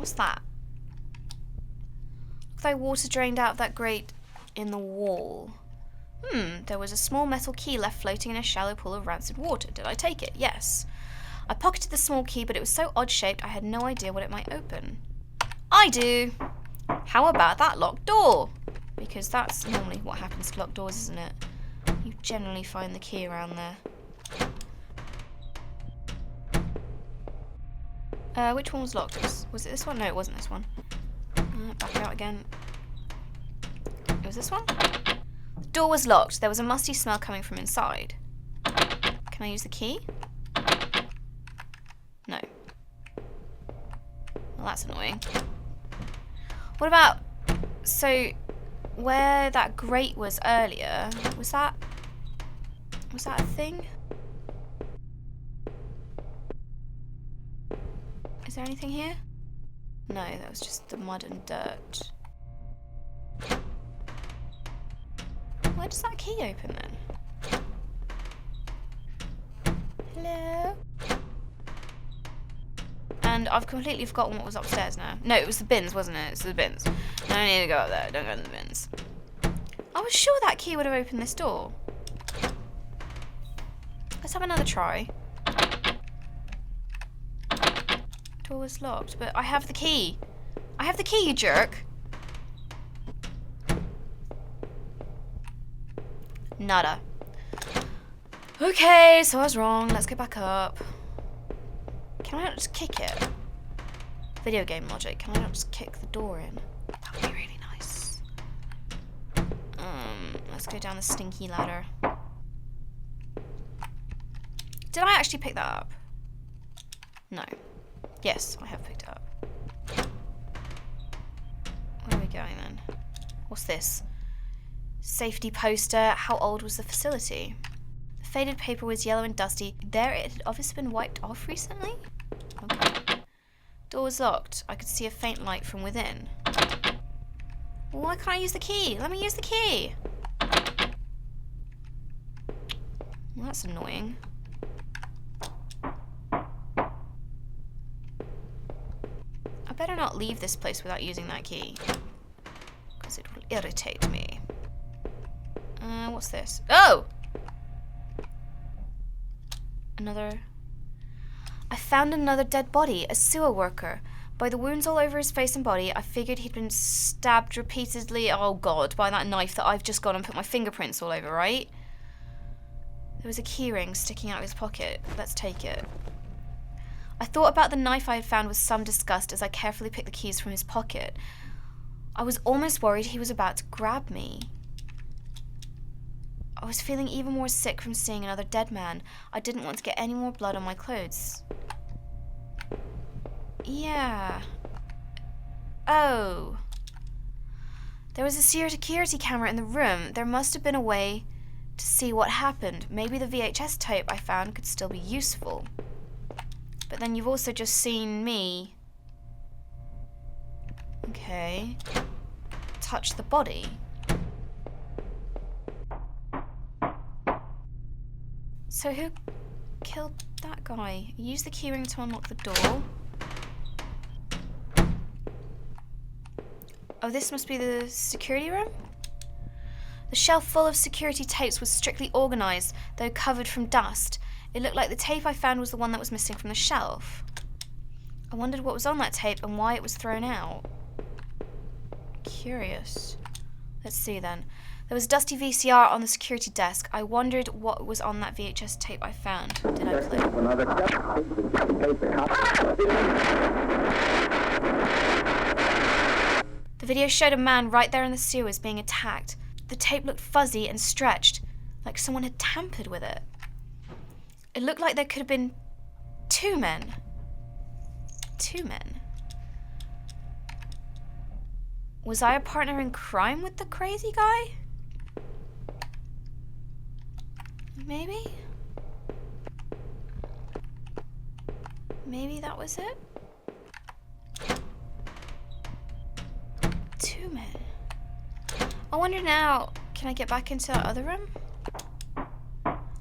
What's that? Looks like water drained out of that grate in the wall. There was a small metal key left floating in a shallow pool of rancid water. Did I take it? Yes. I pocketed the small key, but it was so odd-shaped I had no idea what it might open. I do! How about that locked door? Because that's normally what happens to locked doors, isn't it? You generally find the key around there. Which one was locked? Was it this one? No, it wasn't this one. Back out again. It was this one? The door was locked. There was a musty smell coming from inside. Can I use the key? No. Well, that's annoying. What about... So, where that grate was earlier, was that a thing? Is there anything here? No, that was just the mud and dirt. Where does that key open then? Hello? And I've completely forgotten what was upstairs now. No, it was the bins, wasn't it? It's the bins. I don't need to go up there. Don't go in the bins. I was sure that key would have opened this door. Let's have another try. Door was locked, but I have the key. I have the key, you jerk. Nada. Okay, so I was wrong. Let's get back up. Can I not just kick it? Video game logic. Can I not just kick the door in? That would be really nice. Let's go down the stinky ladder. Did I actually pick that up? No. Yes, I have picked it up. Where are we going then? What's this? Safety poster. How old was the facility? The faded paper was yellow and dusty. There, it had obviously been wiped off recently? Okay. Door was locked. I could see a faint light from within. Well, why can't I use the key? Let me use the key! Well, that's annoying. I better not leave this place without using that key. Because it will irritate me. What's this? Oh! I found another dead body, a sewer worker. By the wounds all over his face and body, I figured he'd been stabbed repeatedly, oh god, by that knife that I've just gone and put my fingerprints all over, right? There was a keyring sticking out of his pocket. Let's take it. I thought about the knife I had found with some disgust as I carefully picked the keys from his pocket. I was almost worried he was about to grab me. I was feeling even more sick from seeing another dead man. I didn't want to get any more blood on my clothes. Yeah. Oh. There was a security camera in the room. There must have been a way to see what happened. Maybe the VHS tape I found could still be useful. But then you've also just seen me... Okay. Touch the body. So who killed that guy? Use the keyring to unlock the door. Oh, this must be the security room? The shelf full of security tapes was strictly organised, though covered from dust. It looked like the tape I found was the one that was missing from the shelf. I wondered what was on that tape and why it was thrown out. Curious. Let's see then. There was a dusty VCR on the security desk. I wondered what was on that VHS tape I found. Did I play? The video showed a man right there in the sewers being attacked. The tape looked fuzzy and stretched, like someone had tampered with it. It looked like there could have been two men. Two men. Was I a partner in crime with the crazy guy? Maybe? Maybe that was it? Two men. I wonder now, can I get back into that other room?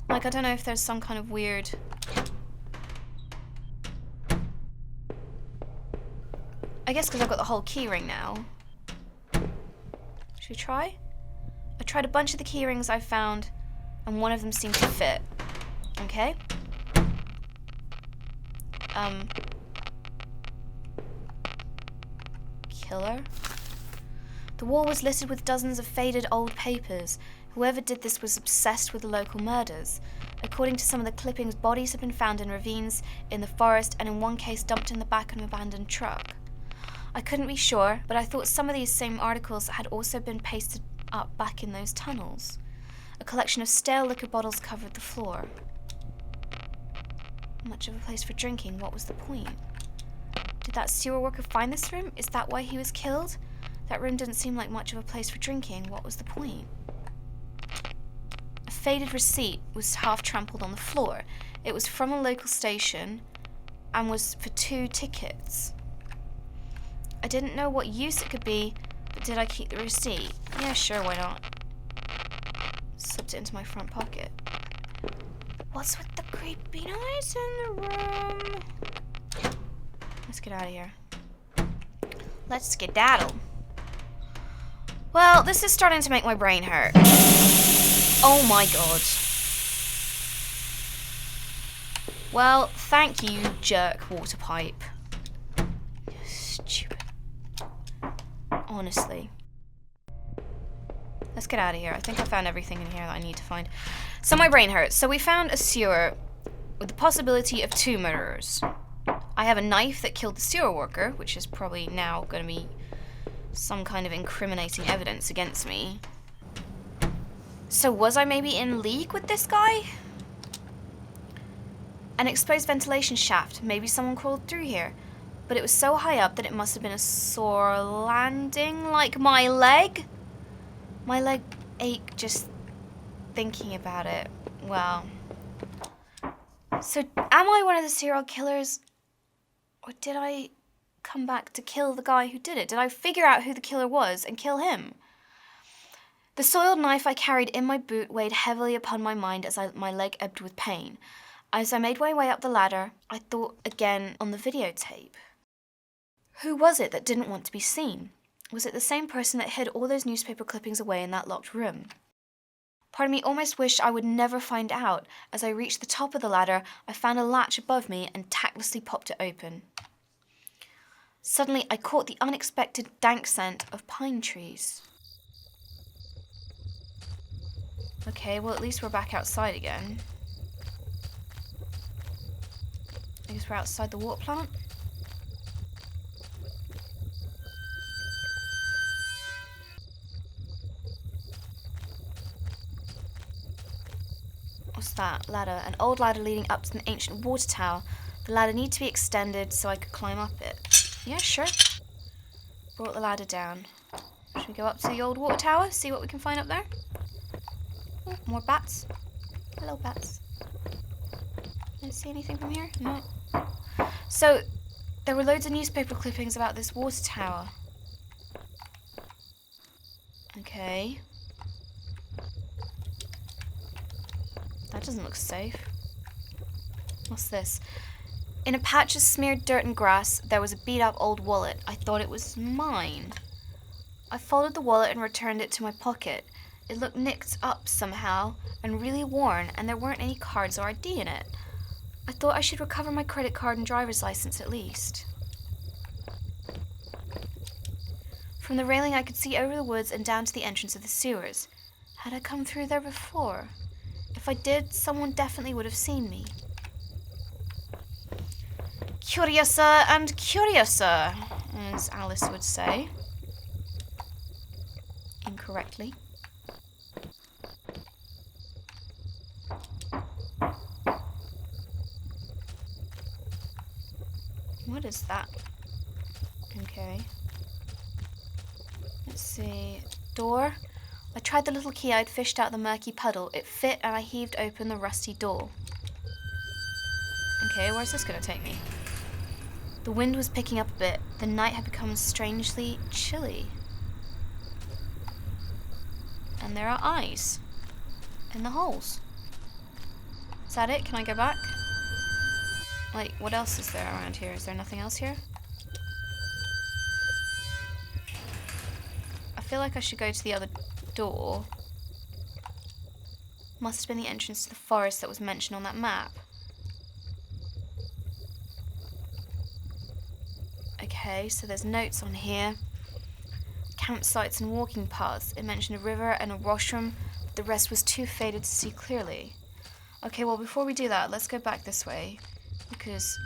Like, I don't know if there's some kind of weird... I guess because I've got the whole keyring now. Should we try? I tried a bunch of the key rings I found, and one of them seemed to fit. Okay. Killer? The wall was littered with dozens of faded old papers. Whoever did this was obsessed with the local murders. According to some of the clippings, bodies have been found in ravines, in the forest, and in one case dumped in the back of an abandoned truck. I couldn't be sure, but I thought some of these same articles had also been pasted up back in those tunnels. A collection of stale liquor bottles covered the floor. Much of a place for drinking, what was the point? Did that sewer worker find this room? Is that why he was killed? That room didn't seem like much of a place for drinking, what was the point? A faded receipt was half trampled on the floor. It was from a local station and was for 2 tickets. I didn't know what use it could be, but did I keep the receipt? Yeah, sure, why not? Slipped it into my front pocket. What's with the creepy noise in the room? Let's get out of here. Let's skedaddle. Well, this is starting to make my brain hurt. Oh my god. Well, thank you, jerk water pipe. Stupid. Honestly. Let's get out of here. I think I found everything in here that I need to find. So my brain hurts. So we found a sewer with the possibility of 2 murderers. I have a knife that killed the sewer worker, which is probably now going to be some kind of incriminating evidence against me. So was I maybe in league with this guy? An exposed ventilation shaft. Maybe someone crawled through here. But it was so high up that it must have been a sore landing, like my leg. My leg ached just thinking about it. Well. So am I one of the serial killers? Or did I come back to kill the guy who did it? Did I figure out who the killer was and kill him? The soiled knife I carried in my boot weighed heavily upon my mind as my leg ebbed with pain. As I made my way up the ladder, I thought again on the videotape. Who was it that didn't want to be seen? Was it the same person that hid all those newspaper clippings away in that locked room? Part of me almost wished I would never find out. As I reached the top of the ladder, I found a latch above me and tactlessly popped it open. Suddenly, I caught the unexpected dank scent of pine trees. Okay, well at least we're back outside again. I guess we're outside the water plant. What's that? Ladder. An old ladder leading up to an ancient water tower. The ladder needed to be extended so I could climb up it. Yeah, sure. Brought the ladder down. Should we go up to the old water tower, see what we can find up there? Oh, more bats. Hello, bats. Didn't see anything from here? No. So, there were loads of newspaper clippings about this water tower. Okay. That doesn't look safe. What's this? In a patch of smeared dirt and grass, there was a beat-up old wallet. I thought it was mine. I folded the wallet and returned it to my pocket. It looked nicked up somehow and really worn, and there weren't any cards or ID in it. I thought I should recover my credit card and driver's license at least. From the railing I could see over the woods and down to the entrance of the sewers. Had I come through there before? If I did, someone definitely would have seen me. Curiouser and curiouser, as Alice would say. Incorrectly. What is that? Okay. Let's see. Door. I tried the little key I'd fished out of the murky puddle. It fit and I heaved open the rusty door. Okay, where's this gonna take me? The wind was picking up a bit. The night had become strangely chilly. And there are eyes in the holes. Is that it? Can I go back? Like, what else is there around here? Is there nothing else here? feel like I should go to the other door. Must have been the entrance to the forest that was mentioned on that map. Okay, so there's notes on here. Campsites and walking paths. It mentioned a river and a washroom, but the rest was too faded to see clearly. Okay, well, before we do that, let's go back this way, because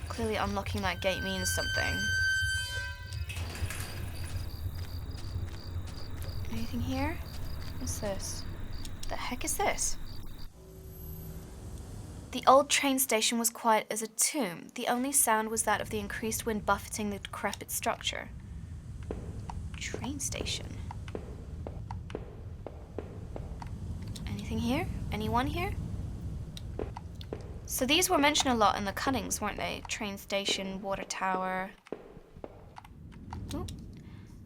clearly unlocking that gate means something. Anything here? What's this? The heck is this? The old train station was quiet as a tomb. The only sound was that of the increased wind buffeting the decrepit structure. Train station. Anything here? Anyone here? So these were mentioned a lot in the cuttings, weren't they? Train station, water tower. Ooh.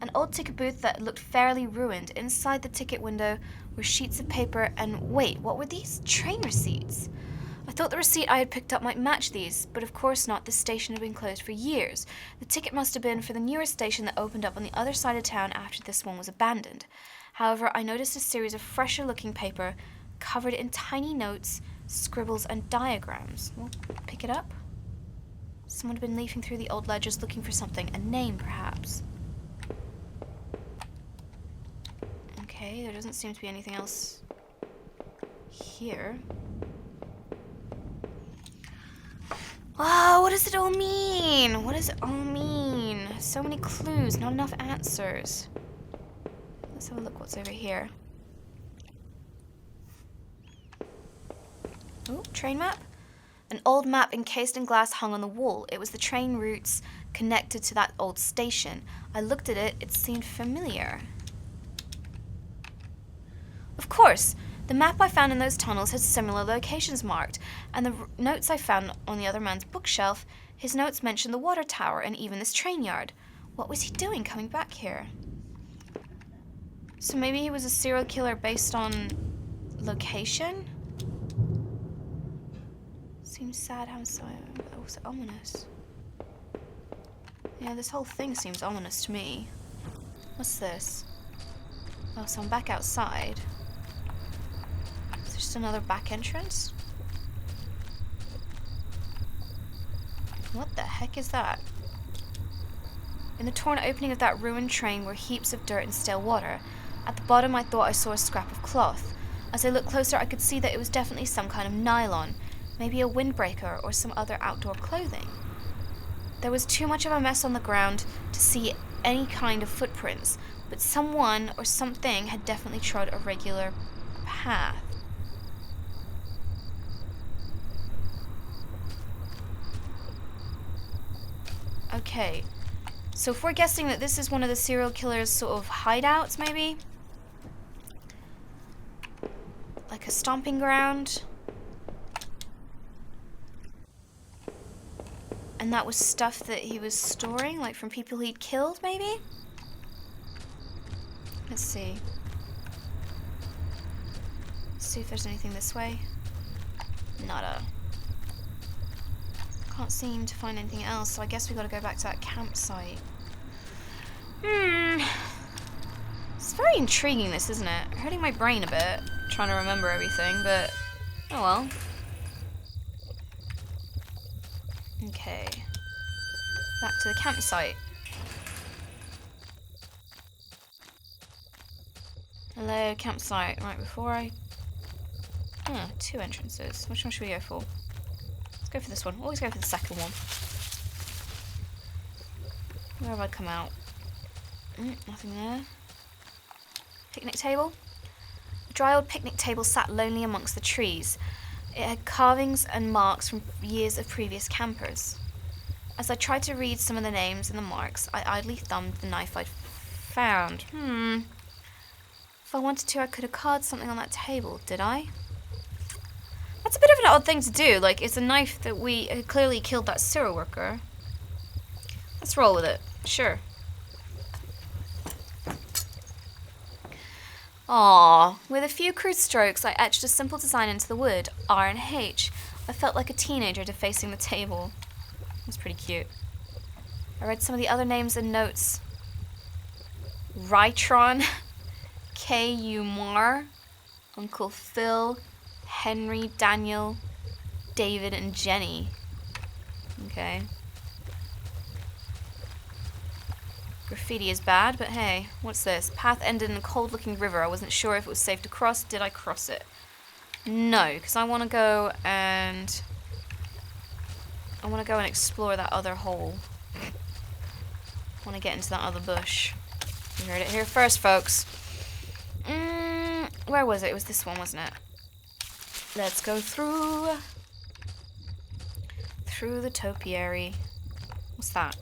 An old ticket booth that looked fairly ruined. Inside the ticket window were sheets of paper and wait, what were these? Train receipts. I thought the receipt I had picked up might match these, but of course not. This station had been closed for years. The ticket must have been for the newer station that opened up on the other side of town after this one was abandoned. However, I noticed a series of fresher looking paper covered in tiny notes, scribbles and diagrams. Well, pick it up. Someone had been leafing through the old ledgers looking for something, a name perhaps. Okay, there doesn't seem to be anything else here. Wow, what does it all mean? What does it all mean? So many clues, not enough answers. Let's have a look what's over here. Oh, train map? An old map encased in glass hung on the wall. It was the train routes connected to that old station. I looked at it, it seemed familiar. Of course! The map I found in those tunnels had similar locations marked, and the notes I found on the other man's bookshelf, his notes mentioned the water tower and even this train yard. What was he doing coming back here? So maybe he was a serial killer based on location? Seems sad how silent, but also ominous. Yeah, this whole thing seems ominous to me. What's this? Oh, so I'm back outside. Just another back entrance? What the heck is that? In the torn opening of that ruined train were heaps of dirt and stale water. At the bottom I thought I saw a scrap of cloth. As I looked closer I could see that it was definitely some kind of nylon, maybe a windbreaker or some other outdoor clothing. There was too much of a mess on the ground to see any kind of footprints, but someone or something had definitely trod a regular path. Okay, so if we're guessing that this is one of the serial killer's sort of hideouts, maybe? Like a stomping ground? And that was stuff that he was storing, like from people he'd killed, maybe? Let's see. Let's see if there's anything this way. Nada. Can't seem to find anything else, so I guess we gotta go back to that campsite. It's very intriguing, this, isn't it? Hurting my brain a bit, trying to remember everything, but oh well. Okay. Back to the campsite. Hello, campsite. Right, before I... Oh, 2 entrances. Which one should we go for? Let's go for this one. Always go for the second one. Where have I come out? Nothing there. Picnic table? A dry old picnic table sat lonely amongst the trees. It had carvings and marks from years of previous campers. As I tried to read some of the names and the marks, I idly thumbed the knife I'd found. If I wanted to, I could have carved something on that table, did I? That's a bit of an odd thing to do. Like, it's a knife that we clearly killed that serial worker. Let's roll with it. Sure. Aww. With a few crude strokes, I etched a simple design into the wood, R and H. I felt like a teenager defacing the table. It was pretty cute. I read some of the other names and notes Rytron, K.U. Marr, Uncle Phil, Henry, Daniel, David, and Jenny. Okay. Graffiti is bad, but hey, what's this? Path ended in a cold-looking river. I wasn't sure if it was safe to cross. Did I cross it? No, because I want to go and explore that other hole. I want to get into that other bush. You heard it here first, folks. Where was it? It was this one, wasn't it? Let's go through the topiary. What's that?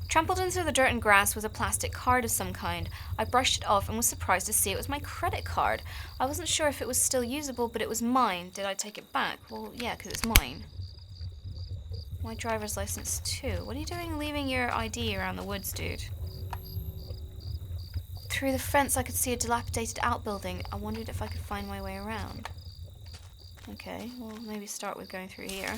Trampled into the dirt and grass was a plastic card of some kind. I brushed it off and was surprised to see it was my credit card. I wasn't sure if it was still usable, but it was mine. Did I take it back? Well, yeah, because it's mine. My driver's license too. What are you doing leaving your ID around the woods, dude? Through the fence I could see a dilapidated outbuilding. I wondered if I could find my way around. Okay, well maybe start with going through here.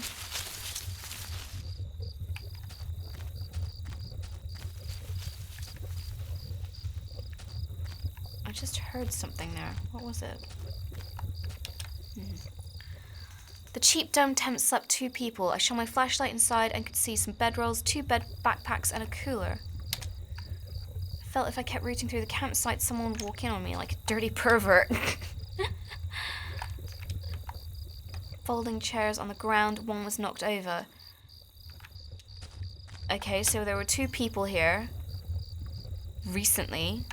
I just heard something there. What was it? The cheap dome tent slept 2 people. I shone my flashlight inside and could see some bedrolls, 2 bed backpacks, and a cooler. I felt if I kept rooting through the campsite, someone would walk in on me like a dirty pervert. Folding chairs on the ground, one was knocked over. Okay, so there were 2 people here recently.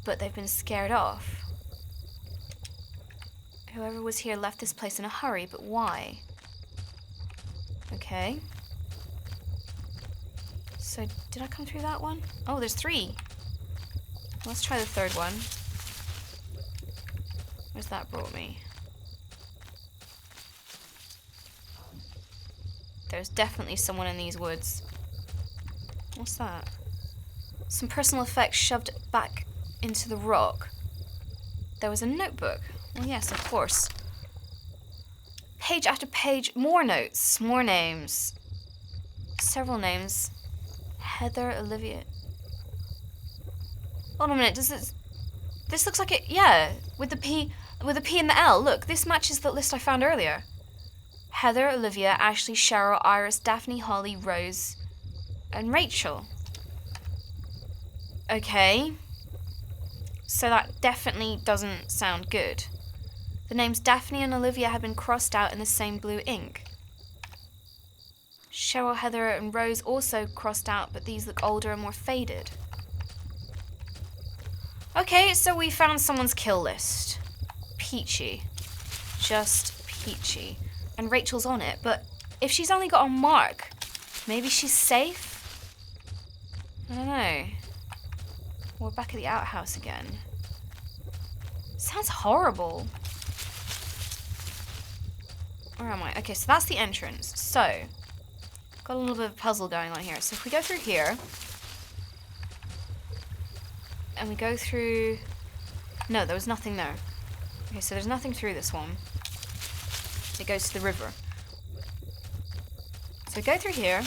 But they've been scared off. Whoever was here left this place in a hurry, but why? Okay. So, did I come through that one? Oh, there's 3. Let's try the 3rd one. Where's that brought me? There's definitely someone in these woods. What's that? Some personal effects shoved back into the rock. There was a notebook. Well, yes, of course. Page after page, more notes, more names. Several names. Heather, Olivia. Hold on a minute, this looks like it, yeah, with the P and the L. Look, this matches the list I found earlier. Heather, Olivia, Ashley, Cheryl, Iris, Daphne, Holly, Rose, and Rachel. Okay. So that definitely doesn't sound good. The names Daphne and Olivia had been crossed out in the same blue ink. Cheryl, Heather, and Rose also crossed out, but these look older and more faded. Okay, so we found someone's kill list. Peachy. Just peachy. And Rachel's on it, but if she's only got a mark, maybe she's safe? I don't know. We're back at the outhouse again. Sounds horrible. Where am I? Okay, so that's the entrance. So, got a little bit of a puzzle going on here. So if we go through here, and we go through... No, there was nothing there. Okay, so there's nothing through this one. It goes to the river. So go through here.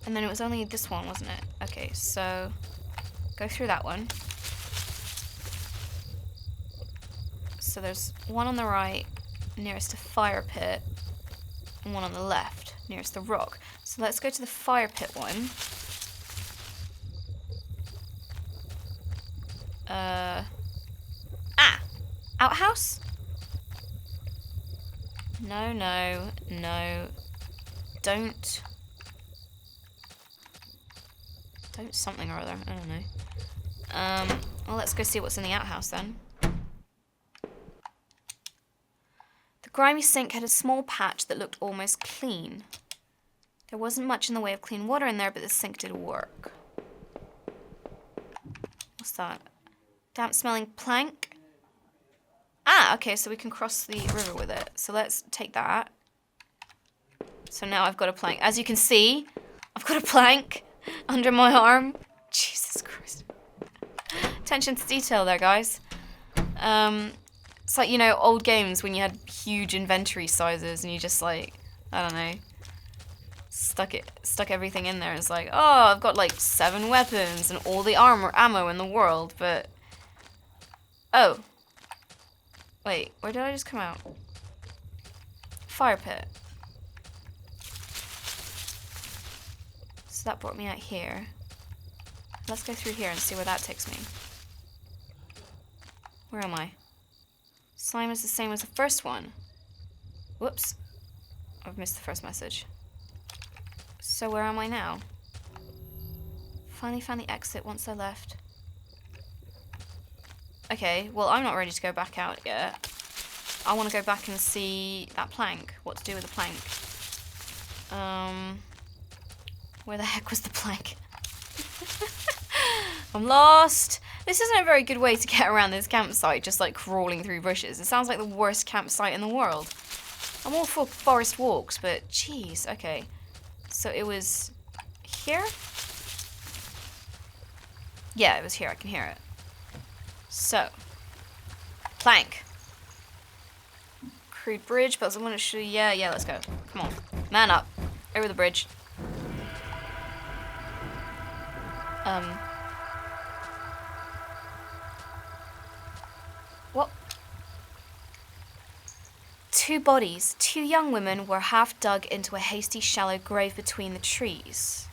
And then it was only this one, wasn't it? Okay, so go through that one. So there's one on the right, nearest the fire pit, and one on the left, nearest the rock. So let's go to the fire pit one. Outhouse? No, no, no. Don't something or other. I don't know. Well, let's go see what's in the outhouse then. The grimy sink had a small patch that looked almost clean. There wasn't much in the way of clean water in there, but the sink did work. What's that? Damp-smelling plank? Ah, okay, so we can cross the river with it. So let's take that. So now I've got a plank. As you can see, I've got a plank under my arm. Jesus Christ. Attention to detail there, guys. It's like, you know, old games when you had huge inventory sizes and you just like, I don't know, stuck everything in there. It's like, oh, I've got like 7 weapons and all the ammo in the world, but... Oh. Wait, where did I just come out? Fire pit. So that brought me out here. Let's go through here and see where that takes me. Where am I? Slime is the same as the first one. Whoops. I've missed the first message. So where am I now? Finally found the exit once I left. Okay, well I'm not ready to go back out yet. I want to go back and see that plank. What to do with the plank. Where the heck was the plank? I'm lost. This isn't a very good way to get around this campsite, just like crawling through bushes. It sounds like the worst campsite in the world. I'm all for forest walks, but jeez, okay. So it was here? Yeah, it was here. I can hear it. So, plank. Crude bridge, but I want to show you. Yeah, let's go. Come on. Man up. Over the bridge. What? 2 bodies, 2 young women, were half dug into a hasty, shallow grave between the trees.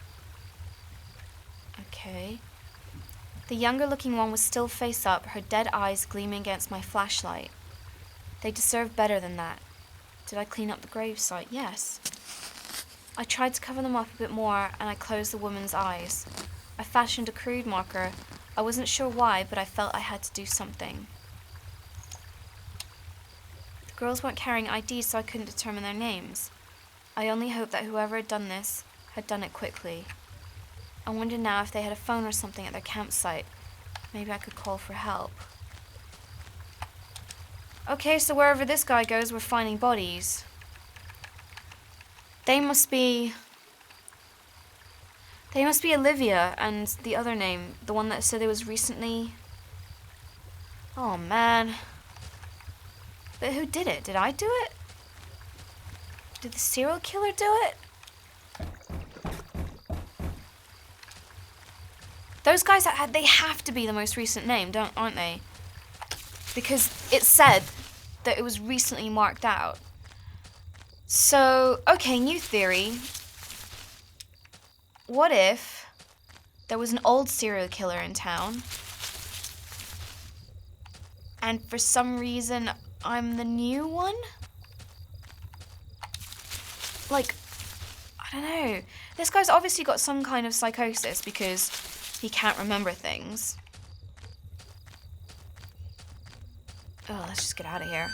Okay. The younger-looking one was still face up, her dead eyes gleaming against my flashlight. They deserved better than that. Did I clean up the gravesite? Yes. I tried to cover them up a bit more, and I closed the woman's eyes. I fashioned a crude marker. I wasn't sure why, but I felt I had to do something. The girls weren't carrying IDs, so I couldn't determine their names. I only hoped that whoever had done this had done it quickly. I wonder now if they had a phone or something at their campsite. Maybe I could call for help. Okay, so wherever this guy goes, we're finding bodies. They must be Olivia and the other name, the one that said it was recently... Oh, man. But who did it? Did I do it? Did the serial killer do it? Those guys, they have to be the most recent name, aren't they? Because it said that it was recently marked out. So, okay, new theory. What if there was an old serial killer in town, and for some reason I'm the new one? Like, I don't know. This guy's obviously got some kind of psychosis because he can't remember things. Oh, let's just get out of here.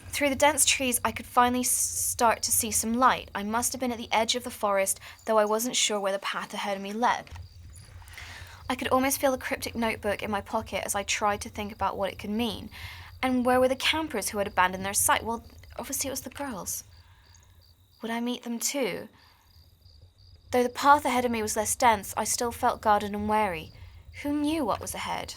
Through the dense trees, I could finally start to see some light. I must have been at the edge of the forest, though I wasn't sure where the path ahead of me led. I could almost feel the cryptic notebook in my pocket as I tried to think about what it could mean. And where were the campers who had abandoned their site? Well, obviously it was the girls. Would I meet them too? Though the path ahead of me was less dense, I still felt guarded and wary. Who knew what was ahead?